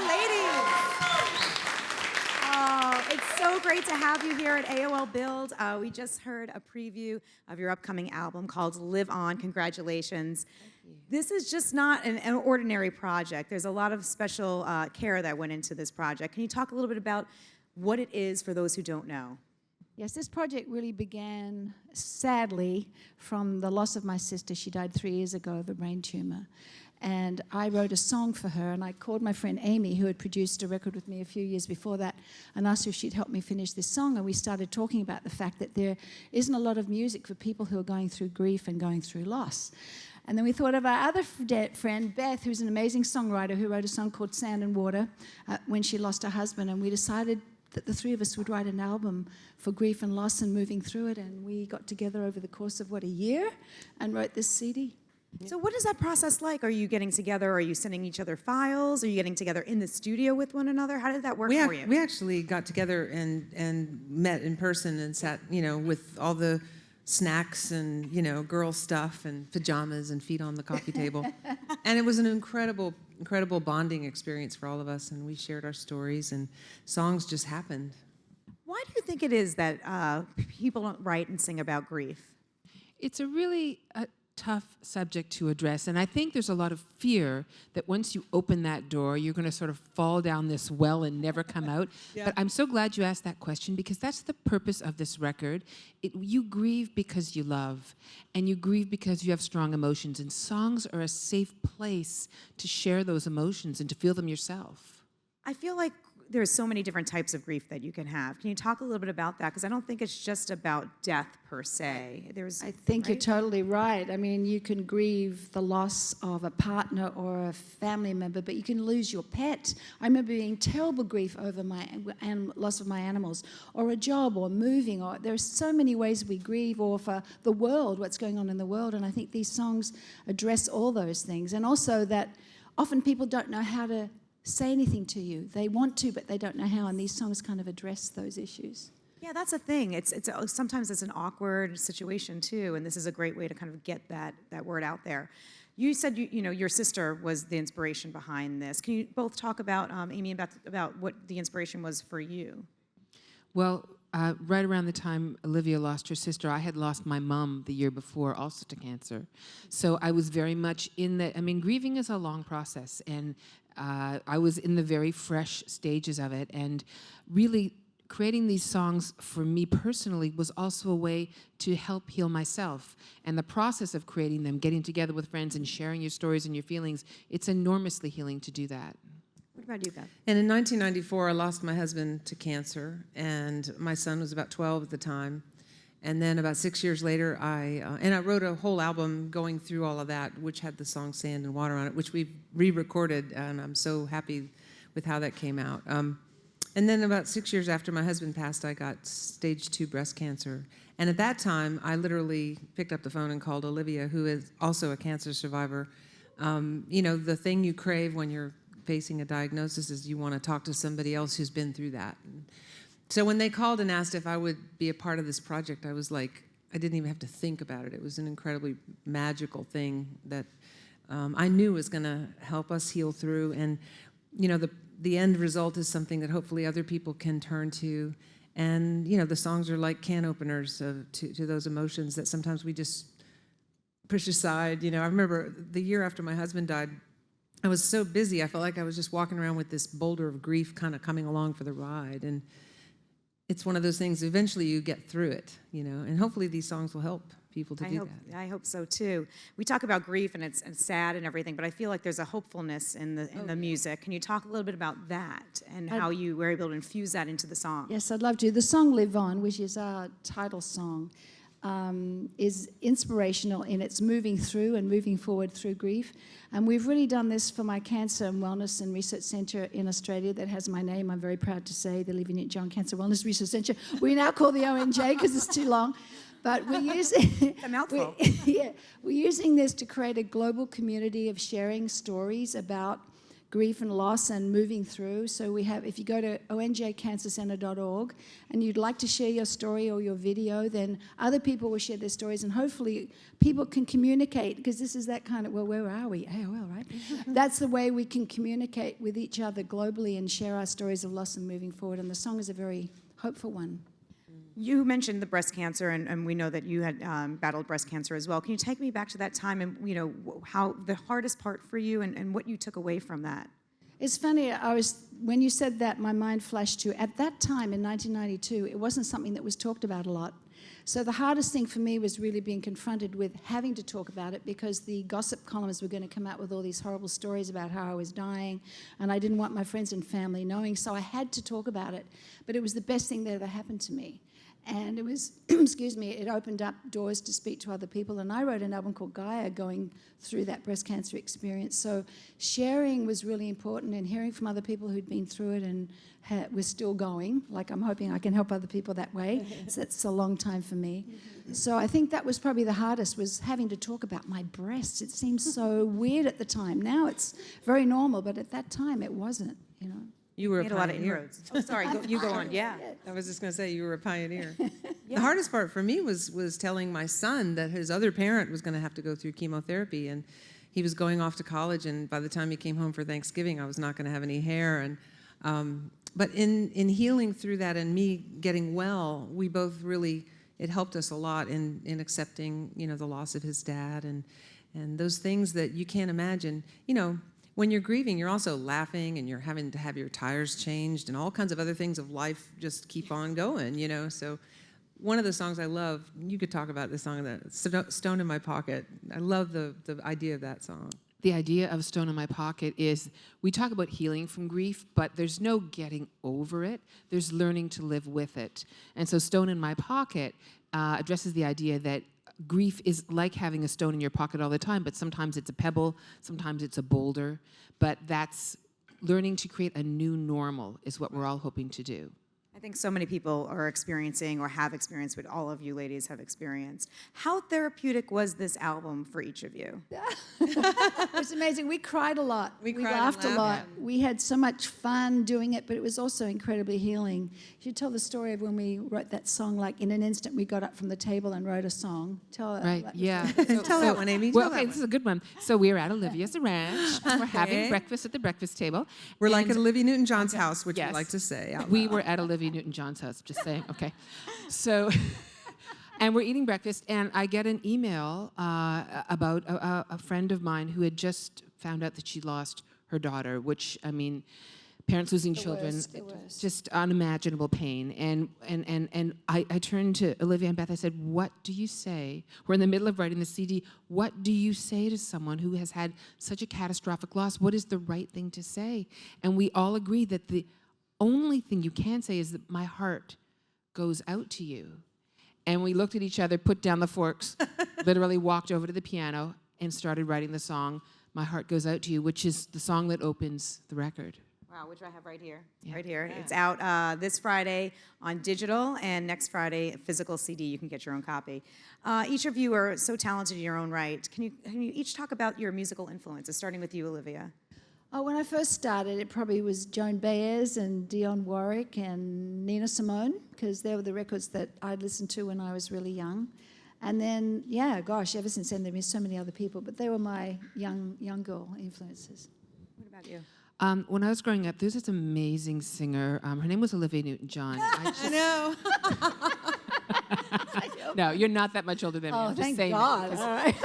ladies. Oh, it's so great to have you here at AOL Build. We just heard a preview of your upcoming album called Live On. Congratulations. This is just not an ordinary project. There's a lot of special care that went into this project. Can you talk a little bit about what it is for those who don't know? Yes, this project really began, sadly, from the loss of my sister. She died 3 years ago of a brain tumor. And I wrote a song for her, and I called my friend Amy, who had produced a record with me a few years before that, and asked her if she'd help me finish this song. And we started talking about the fact that there isn't a lot of music for people who are going through grief and going through loss. And then we thought of our other friend, Beth, who's an amazing songwriter, who wrote a song called Sand and Water when she lost her husband. And we decided that the three of us would write an album for grief and loss and moving through it. And we got together over the course of, a year and wrote this CD. So what is that process like? Are you getting together? Are you sending each other files? Are you getting together in the studio with one another? How did that work for you? We actually got together and met in person and sat, with all the snacks and, girl stuff and pajamas and feet on the coffee table. And it was an incredible bonding experience for all of us. And we shared our stories and songs just happened. Why do you think it is that people don't write and sing about grief? It's a really tough subject to address, and I think there's a lot of fear that once you open that door, you're going to sort of fall down this well and never come out. Yeah. But I'm so glad you asked that question, because that's the purpose of this record. You grieve because you love, and you grieve because you have strong emotions, and songs are a safe place to share those emotions and to feel them yourself. I feel like there's so many different types of grief that you can have. Can you talk a little bit about that? Because I don't think it's just about death per se. I think you're totally right. I mean, you can grieve the loss of a partner or a family member, but you can lose your pet. I remember being terrible grief over my loss of my animals, or a job, or moving, or there's so many ways we grieve, or for the world, what's going on in the world. And I think these songs address all those things. And also that often people don't know how to say anything to you. They want to, but they don't know how, and these songs kind of address those issues. Yeah, that's a thing. Sometimes it's an awkward situation too, and this is a great way to kind of get that word out there. You said your sister was the inspiration behind this. Can you both talk about, Amy and Beth, about what the inspiration was for you? Well, right around the time Olivia lost her sister, I had lost my mom the year before, also to cancer. So I was very much in the, grieving is a long process, and I was in the very fresh stages of it, and really creating these songs for me personally was also a way to help heal myself. And the process of creating them, getting together with friends and sharing your stories and your feelings, it's enormously healing to do that. What about you, Beth? And in 1994, I lost my husband to cancer, and my son was about 12 at the time. And then about 6 years later, I wrote a whole album going through all of that, which had the song Sand and Water on it, which we've re-recorded, and I'm so happy with how that came out. And then about 6 years after my husband passed, I got stage 2 breast cancer. And at that time, I literally picked up the phone and called Olivia, who is also a cancer survivor. The thing you crave when you're facing a diagnosis is you want to talk to somebody else who's been through that. So when they called and asked if I would be a part of this project, I was like, I didn't even have to think about it. It was an incredibly magical thing that I knew was going to help us heal through. And, the end result is something that hopefully other people can turn to. And, the songs are like can openers to those emotions that sometimes we just push aside. I remember the year after my husband died, I was so busy, I felt like I was just walking around with this boulder of grief kind of coming along for the ride. And it's one of those things, eventually you get through it, and hopefully these songs will help people to do that. I hope so too. We talk about grief and it's sad and everything, but I feel like there's a hopefulness in the music. Can you talk a little bit about that and how you were able to infuse that into the song? Yes, I'd love to. The song Live On, which is our title song, is inspirational in its moving through and moving forward through grief. And we've really done this for my Cancer and Wellness and Research Centre in Australia that has my name, I'm very proud to say, the Olivia Newton-John Cancer Wellness Research Centre. We now call the ONJ because it's too long. But we're using a mouthful. We're using this to create a global community of sharing stories about grief and loss and moving through. So we have, if you go to onjcancercenter.org and you'd like to share your story or your video, then other people will share their stories, and hopefully people can communicate, because this is that kind of, well, where are we? AOL, right? That's the way we can communicate with each other globally and share our stories of loss and moving forward. And the song is a very hopeful one. You mentioned the breast cancer, and we know that you had battled breast cancer as well. Can you take me back to that time and, how the hardest part for you and what you took away from that? It's funny, when you said that, my mind flashed to, at that time in 1992, it wasn't something that was talked about a lot. So the hardest thing for me was really being confronted with having to talk about it, because the gossip columns were going to come out with all these horrible stories about how I was dying, and I didn't want my friends and family knowing, so I had to talk about it. But it was the best thing that ever happened to me. And it was, excuse me, it opened up doors to speak to other people. And I wrote an album called Gaia going through that breast cancer experience. So sharing was really important, and hearing from other people who'd been through it and were still going. Like, I'm hoping I can help other people that way. So that's a long time for me. So I think that was probably the hardest, was having to talk about my breasts. It seemed so weird at the time. Now it's very normal, but at that time it wasn't, You were Made a lot of inroads. Oh, sorry, you go on. Yeah. I was just going to say you were a pioneer. The hardest part for me was telling my son that his other parent was going to have to go through chemotherapy, and he was going off to college, and by the time he came home for Thanksgiving, I was not going to have any hair. And but in healing through that and me getting well, we both really, it helped us a lot in accepting, the loss of his dad and those things that you can't imagine. When you're grieving, you're also laughing, and you're having to have your tires changed, and all kinds of other things of life just keep on going, So one of the songs I love, you could talk about this song, Stone in My Pocket. I love the idea of that song. The idea of Stone in My Pocket is, we talk about healing from grief, but there's no getting over it. There's learning to live with it. And so Stone in My Pocket addresses the idea that grief is like having a stone in your pocket all the time, but sometimes it's a pebble, sometimes it's a boulder. But that's learning to create a new normal is what we're all hoping to do. I think so many people are experiencing, or have experienced, what all of you ladies have experienced. How therapeutic was this album for each of you? It's amazing. We cried a lot. We laughed a lot. We had so much fun doing it, but it was also incredibly healing. You should tell the story of when we wrote that song, like in an instant we got up from the table and wrote a song. Right, yeah. Tell that one, Amy. Well, okay, this is a good one. So we were at Olivia's ranch. We're having breakfast at the breakfast table. We're like at Olivia Newton-John's house, which we like to say. We were at Olivia Newton-John's house, just saying, okay. So, and we're eating breakfast, and I get an email about a friend of mine who had just found out that she lost her daughter, which, parents losing children, just unimaginable pain. And I turned to Olivia and Beth, I said, what do you say? We're in the middle of writing the CD. What do you say to someone who has had such a catastrophic loss? What is the right thing to say? And we all agreed that the only thing you can say is that my heart goes out to you. And we looked at each other, put down the forks, literally walked over to the piano and started writing the song, My Heart Goes Out to You, which is the song that opens the record. Wow, which I have right here. Yeah. Right here. Yeah. It's out this Friday on digital, and next Friday, physical CD. You can get your own copy. Each of you are so talented in your own right. Can you each talk about your musical influences, starting with you, Olivia? Oh, when I first started, it probably was Joan Baez and Dionne Warwick and Nina Simone, because they were the records that I'd listened to when I was really young. And then, ever since then, there have been so many other people, but they were my young girl influences. What about you? When I was growing up, there's this amazing singer. Her name was Olivia Newton-John. I know. No, you're not that much older than me. Oh, I'm just thank saying God. that, All right.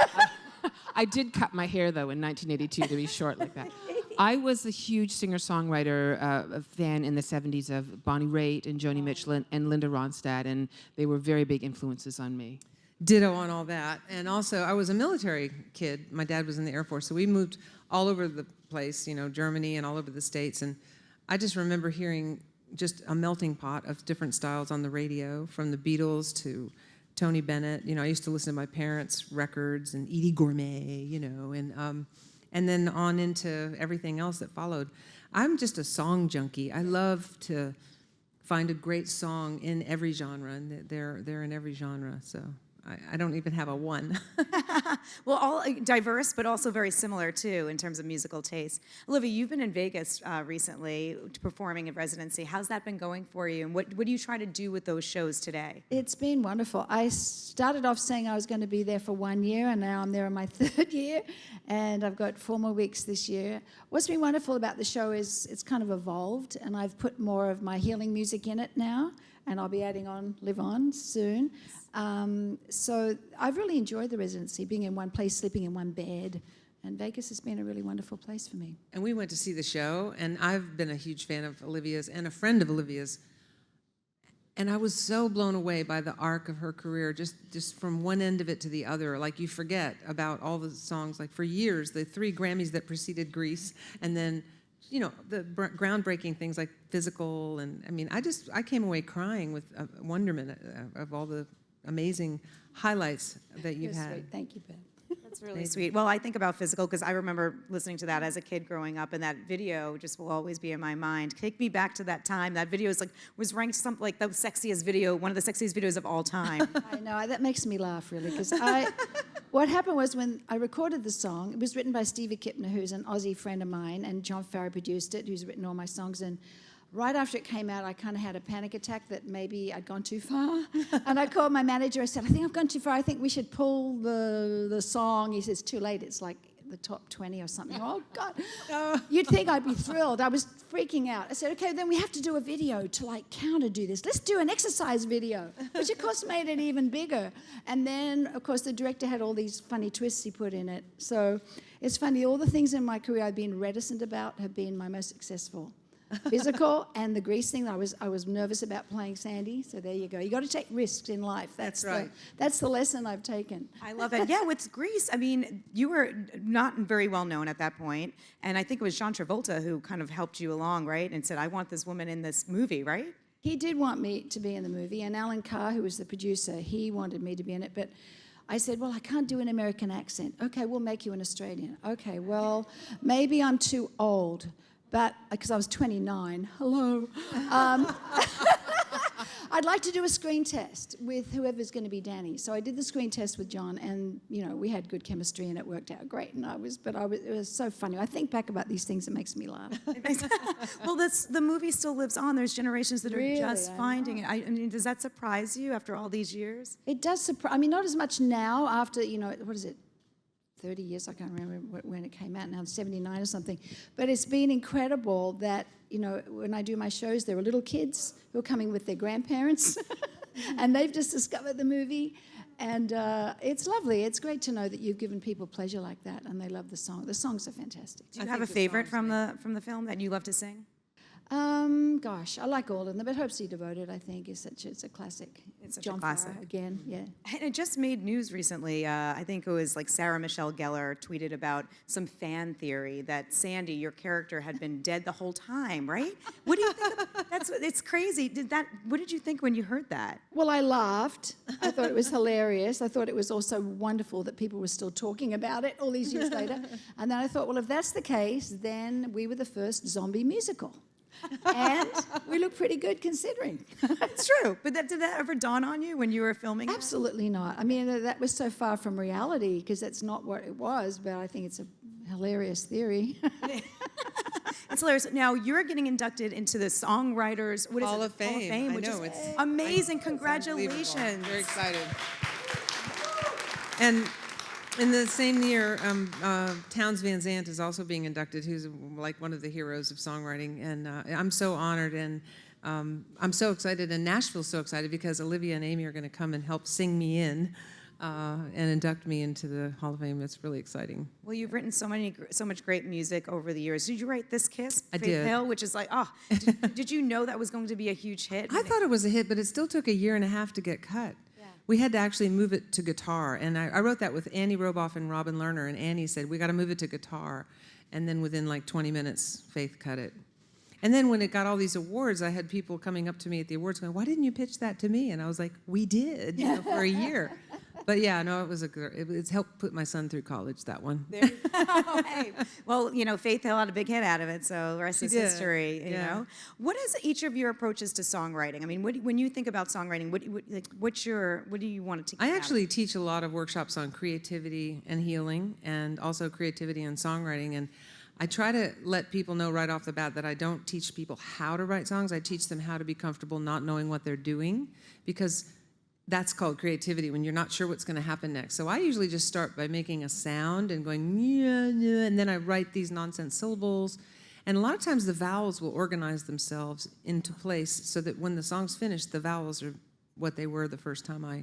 I did cut my hair, though, in 1982 to be short like that. I was a huge singer-songwriter fan in the 70s of Bonnie Raitt and Joni Mitchell and Linda Ronstadt, and they were very big influences on me. Ditto on all that. And also, I was a military kid. My dad was in the Air Force, so we moved all over the place, Germany and all over the States. And I just remember hearing just a melting pot of different styles on the radio, from the Beatles to Tony Bennett. I used to listen to my parents' records and Edie Gourmet, and then on into everything else that followed. I'm just a song junkie. I love to find a great song in every genre, and they're in every genre. So I don't even have a one. Well, all diverse, but also very similar, too, in terms of musical taste. Olivia, you've been in Vegas recently performing in residency. How's that been going for you? And what do you try to do with those shows today? It's been wonderful. I started off saying I was going to be there for 1 year, and now I'm there in my 3rd year, and I've got 4 more weeks this year. What's been wonderful about the show is it's kind of evolved, and I've put more of my healing music in it now, and I'll be adding on Live On soon. So I've really enjoyed the residency, being in one place, sleeping in one bed, and Vegas has been a really wonderful place for me. And we went to see the show, and I've been a huge fan of Olivia's and a friend of Olivia's. And I was so blown away by the arc of her career, just from one end of it to the other. Like, you forget about all the songs, like for years, the 3 Grammys that preceded Grease, and then, you know, the groundbreaking things like Physical. And I mean, I came away crying with wonderment of all the amazing highlights that you've You're had. sweet. Thank you, Beth. That's really sweet. Well, I think about Physical because I remember listening to that as a kid growing up, and that video just will always be in my mind. Take me back to that time. That video was ranked something like the sexiest video, one of the sexiest videos of all time. I know, that makes me laugh, really, because what happened was when I recorded the song, it was written by Stevie Kipner, who's an Aussie friend of mine, and John Farrow produced it, who's written all my songs, and right after it came out, I kind of had a panic attack that maybe I'd gone too far. And I called my manager. I said, I think I've gone too far. I think we should pull the song. He says, too late. It's like the top 20 or something. Oh, God. You'd think I'd be thrilled. I was freaking out. I said, okay, then we have to do a video to, like, counter-do this. Let's do an exercise video, which, of course, made it even bigger. And then, of course, the director had all these funny twists he put in it. So it's funny. All the things in my career I've been reticent about have been my most successful. Physical and the Grease thing. I was nervous about playing Sandy, so there you go. You got to take risks in life. That's right. That's the lesson I've taken. I love it. Yeah, with Grease, I mean, you were not very well known at that point, and I think it was John Travolta who kind of helped you along, right? And said, I want this woman in this movie, right? He did want me to be in the movie, and Alan Carr, who was the producer, he wanted me to be in it, but I said, well, I can't do an American accent. Okay, we'll make you an Australian. Okay, well, maybe I'm too old. But because I was 29, hello, I'd like to do a screen test with whoever's going to be Danny. So I did the screen test with John, and you know we had good chemistry, and it worked out great. And it was so funny. I think back about these things, it makes me laugh. Well, the movie still lives on. There's generations that Really? are just finding it. I mean, does that surprise you after all these years? It does surprise. I mean, not as much now after, you know, what is it? 30 years, I can't remember when it came out now, 79 or something. But it's been incredible that, you know, when I do my shows, there are little kids who are coming with their grandparents, and they've just discovered the movie. And it's lovely. It's great to know that you've given people pleasure like that, and they love the song. The songs are fantastic. Do you have a favorite from the film that you love to sing? Gosh, I like all of them, but Hopelessly Devoted, I think, it's a classic. It's such John a classic. Farrow again, yeah. And it just made news recently. I think it was like Sarah Michelle Gellar tweeted about some fan theory that Sandy, your character, had been dead the whole time, right? What do you think about it's crazy. What did you think when you heard that? Well, I laughed. I thought it was hilarious. I thought it was also wonderful that people were still talking about it all these years later. And then I thought, well, if that's the case, then we were the first zombie musical. And we look pretty good considering. It's true. But did that ever dawn on you when you were filming? Absolutely not. I mean, that was so far from reality because that's not what it was, but I think it's a hilarious theory. It's hilarious. Now, you're getting inducted into the Songwriters Hall of Fame. which I know, is it's amazing. It's Congratulations. unbelievable. Very excited. And in the same year, Townes Van Zandt is also being inducted, who's like one of the heroes of songwriting. And I'm so honored, and I'm so excited, and Nashville's so excited because Olivia and Amy are going to come and help sing me in and induct me into the Hall of Fame. It's really exciting. Well, you've written so much great music over the years. Did you write This Kiss? I Faith did. Hill, which is like, did you know that was going to be a huge hit? I thought it was a hit, but it still took 1.5 years to get cut. We had to actually move it to guitar, and I wrote that with Annie Roboff and Robin Lerner, and Annie said, we got to move it to guitar, and then within like 20 minutes, Faith cut it. And then when it got all these awards, I had people coming up to me at the awards going, why didn't you pitch that to me? And I was like, we did, for 1 year. But yeah, no, it's helped put my son through college, that one. There you go. Hey. Well, Faith had a big hit out of it, so the rest is did, history. You yeah. know, what is each of your approaches to songwriting? I mean, when you think about songwriting, what do you want to? I actually teach a lot of workshops on creativity and healing, and also creativity and songwriting. And I try to let people know right off the bat that I don't teach people how to write songs. I teach them how to be comfortable not knowing what they're doing, because that's called creativity, when you're not sure what's going to happen next. So I usually just start by making a sound and going, yeah, yeah, and then I write these nonsense syllables. And a lot of times the vowels will organize themselves into place so that when the song's finished, the vowels are what they were the first time I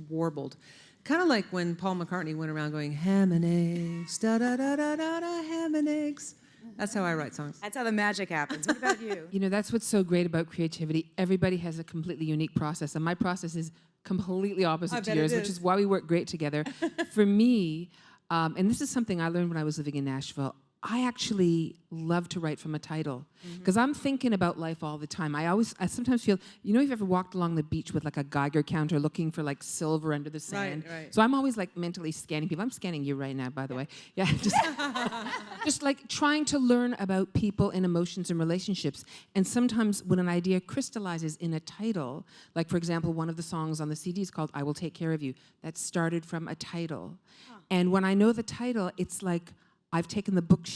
warbled. Kind of like when Paul McCartney went around going, ham and eggs, da-da-da-da-da-da, ham and eggs. That's how I write songs. That's how the magic happens. What about you? That's what's so great about creativity. Everybody has a completely unique process, and my process is completely opposite to yours, which is why we work great together. For me, and this is something I learned when I was living in Nashville, I actually love to write from a title, because I'm thinking about life all the time. I sometimes feel, if you've ever walked along the beach with like a Geiger counter looking for like silver under the sand. Right. So I'm always like mentally scanning people. I'm scanning you right now, by the way. Yeah, just like trying to learn about people and emotions and relationships. And sometimes when an idea crystallizes in a title, like for example, one of the songs on the CD is called "I Will Take Care of You." That started from a title. And when I know the title, it's like I've taken the book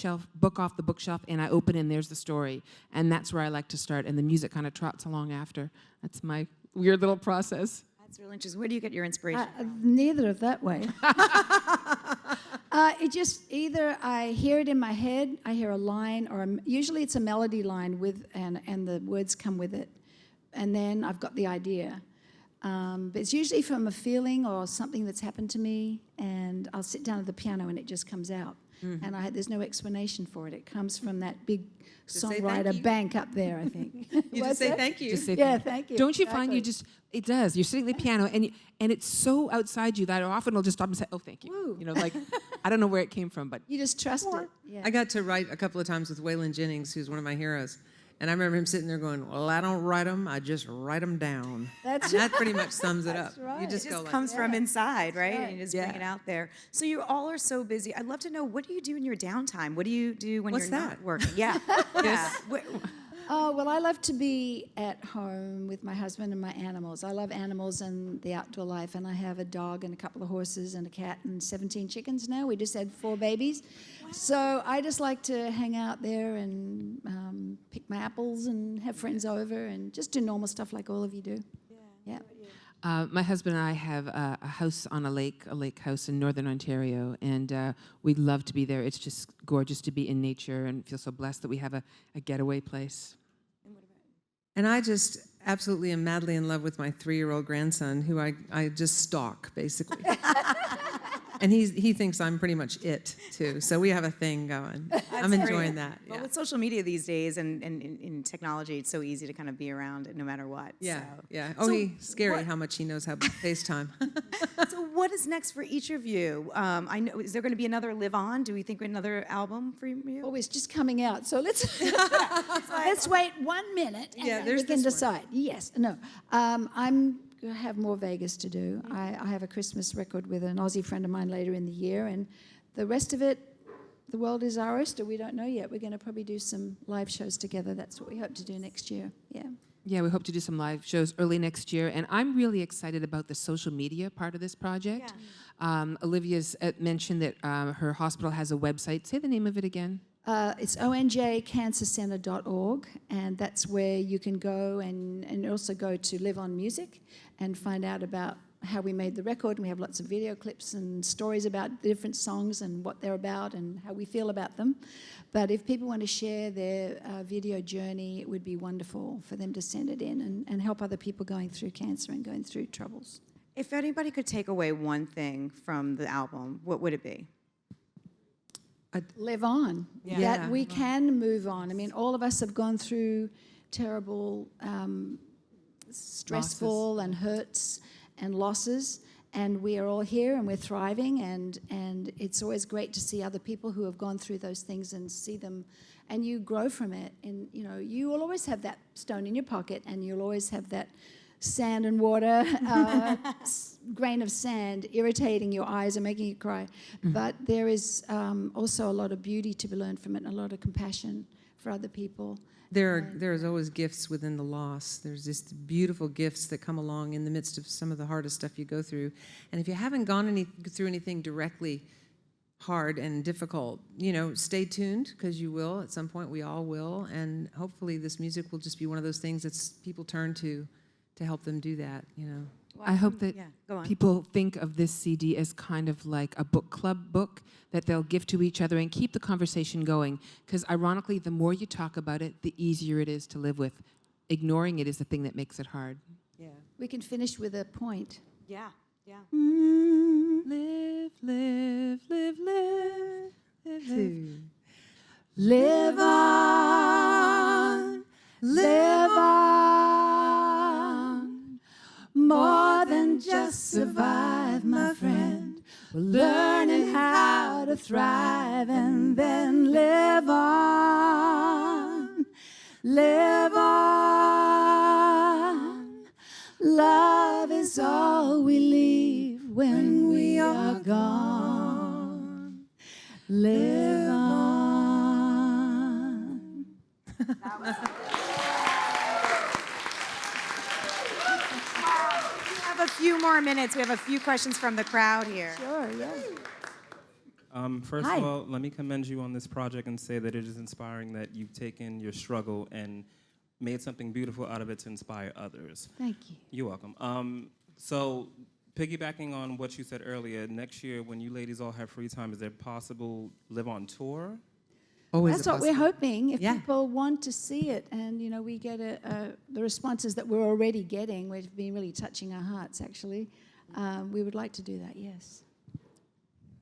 off the bookshelf, and I open and there's the story. And that's where I like to start, and the music kind of trots along after. That's my weird little process. That's really interesting. Where do you get your inspiration from? Neither of that way. It just either I hear it in my head, I hear a line, or usually it's a melody line and the words come with it, and then I've got the idea. But it's usually from a feeling or something that's happened to me, and I'll sit down at the piano and it just comes out. And there's no explanation for it. It comes from that big songwriter bank up there, I think. You just say thank you. Just say thank you. Don't you find it does. You're sitting at the piano, and it's so outside you that I often will just stop and say, oh, thank you. Woo. Like, I don't know where it came from, but You just trust it. Yeah. I got to write a couple of times with Waylon Jennings, who's one of my heroes. And I remember him sitting there going, well, I don't write them, I just write them down. And that pretty much sums it up. right. You It just just go like, comes from inside, right? right. And you just bring it out there. So you all are so busy. I'd love to know, what do you do in your downtime? What do you do when What's you're that? not working? Yeah. Yeah. Oh, well, I love to be at home with my husband and my animals. I love animals and the outdoor life, and I have a dog and a couple of horses and a cat and 17 chickens now. We just had 4 babies. Wow. So I just like to hang out there and pick my apples and have friends over and just do normal stuff like all of you do. Yeah. my husband and I have a house on a lake house in northern Ontario, and we'd love to be there. It's just gorgeous to be in nature and feel so blessed that we have a getaway place. And I just absolutely am madly in love with my 3-year-old grandson, who I just stalk, basically. And he thinks I'm pretty much it, too. So we have a thing going. I'm enjoying that. Well, Yeah. with social media these days and in technology, it's so easy to kind of be around it no matter what. Yeah, So. yeah. Oh, So he's scary what- how much he knows how to FaceTime. So what is next for each of you? I know, is there going to be another Live On? Do we think another album for you? Oh, it's just coming out, so let's let's wait 1 minute and Yeah, then there's we can this one. decide. Yes, no. I have more Vegas to do. I have a Christmas record with an Aussie friend of mine later in the year, and the rest of it, the world is our oyster. We don't know yet. We're going to probably do some live shows together. That's what we hope to do next year. Yeah. Yeah, we hope to do some live shows early next year, and I'm really excited about the social media part of this project. Olivia's mentioned that her hospital has a website. Say the name of it again. It's onjcancercenter.org, and that's where you can go and also go to Live On Music and find out about how we made the record. And we have lots of video clips and stories about the different songs and what they're about and how we feel about them. But if people want to share their video journey, it would be wonderful for them to send it in and help other people going through cancer and going through troubles. If anybody could take away one thing from the album, what would it be? Live on. Yeah. That we can move on. I mean, all of us have gone through terrible, stressful and hurts and losses, and we are all here and we're thriving, and it's always great to see other people who have gone through those things and see them, and you grow from it. And you know, you will always have that stone in your pocket, and you'll always have that sand and water, grain of sand irritating your eyes and making you cry. But there is also a lot of beauty to be learned from it, and a lot of compassion for other people. There's always gifts within the loss. There's just beautiful gifts that come along in the midst of some of the hardest stuff you go through. And if you haven't gone through anything directly hard and difficult, stay tuned, because you will at some point. We all will. And hopefully this music will just be one of those things that people turn to help them do that, I hope that go on. people think of this CD as kind of like a book club book that they'll give to each other and keep the conversation going. Because ironically, the more you talk about it, the easier it is to live with. Ignoring it is the thing that makes it hard. Yeah. We can finish with a point. Yeah, yeah. Live, live, live, live, live, live. Live on, live on. More than just survive, my friend. We're learning how to thrive, and then live on, live on. Love is all we leave when we are gone. Live on. We have a few more minutes. We have a few questions from the crowd here. Sure, yeah. First Hi. of all, let me commend you on this project and say that it is inspiring that you've taken your struggle and made something beautiful out of it to inspire others. Thank you. You're welcome. So, piggybacking on what you said earlier, next year when you ladies all have free time, is there possible Live On tour? Always That's a what we're possibility. hoping. If Yeah. people want to see it, and we get the responses that we're already getting, which have been really touching our hearts. Actually, we would like to do that. Yes.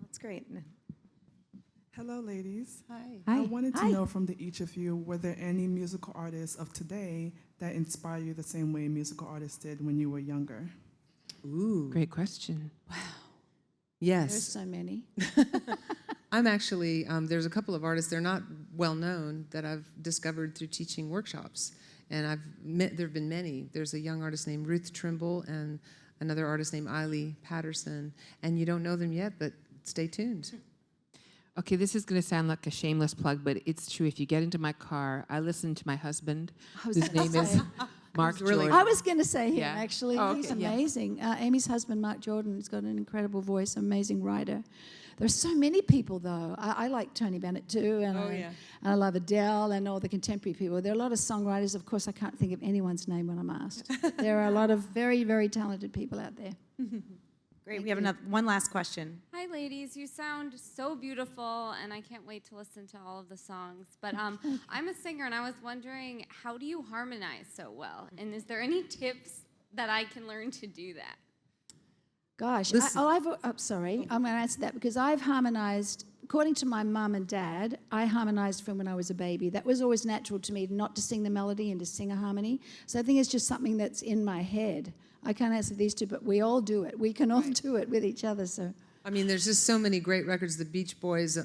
That's great. Hello, ladies. Hi. I Hi. wanted to Hi. know from each of you, were there any musical artists of today that inspire you the same way musical artists did when you were younger? Ooh. Great question. Yes. There's so many. I'm actually, there's a couple of artists, they're not well known, that I've discovered through teaching workshops. And there have been many. There's a young artist named Ruth Trimble and another artist named Eiley Patterson. And you don't know them yet, but stay tuned. Okay, this is going to sound like a shameless plug, but it's true. If you get into my car, I listen to my husband, I was whose gonna name is say- Mark really- Jordan. I was going to say him, Yeah. actually. Oh, He's okay, yeah. amazing. Amy's husband, Mark Jordan, has got an incredible voice, amazing writer. There's so many people, though. I like Tony Bennett, too, and I love Adele and all the contemporary people. There are a lot of songwriters. Of course, I can't think of anyone's name when I'm asked. There are a lot of very, very talented people out there. Great. We have one last question. Hi, ladies. You sound so beautiful, and I can't wait to listen to all of the songs. But I'm a singer, and I was wondering, how do you harmonize so well? And is there any tips that I can learn to do that? Gosh, Listen. I'm going to answer that because I've harmonized, according to my mum and dad, I harmonized from when I was a baby. That was always natural to me, not to sing the melody and to sing a harmony. So I think it's just something that's in my head. I can't answer these two, but we all do it. We can all do it with each other. So I mean, there's just so many great records, the Beach Boys,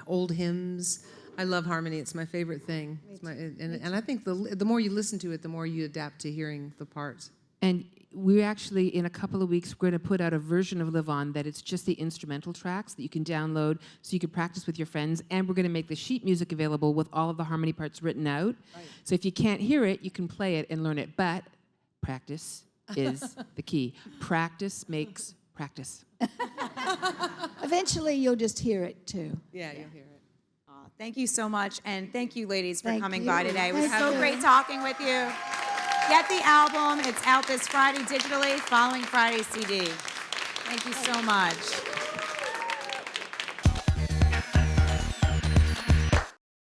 old hymns. I love harmony. It's my favorite thing. And I think the more you listen to it, the more you adapt to hearing the parts. And we're actually, in a couple of weeks, we're going to put out a version of Live On that it's just the instrumental tracks that you can download so you can practice with your friends. And we're going to make the sheet music available with all of the harmony parts written out. Right. So if you can't hear it, you can play it and learn it. But practice is the key. Practice makes practice. eventually you'll just hear it too. Yeah, you'll hear it. Thank you so much, and thank you, ladies, for Thank coming you. by today. It was Thank so you. great talking with you. Get the album. It's out this Friday digitally, following Friday's CD. Thank you so much.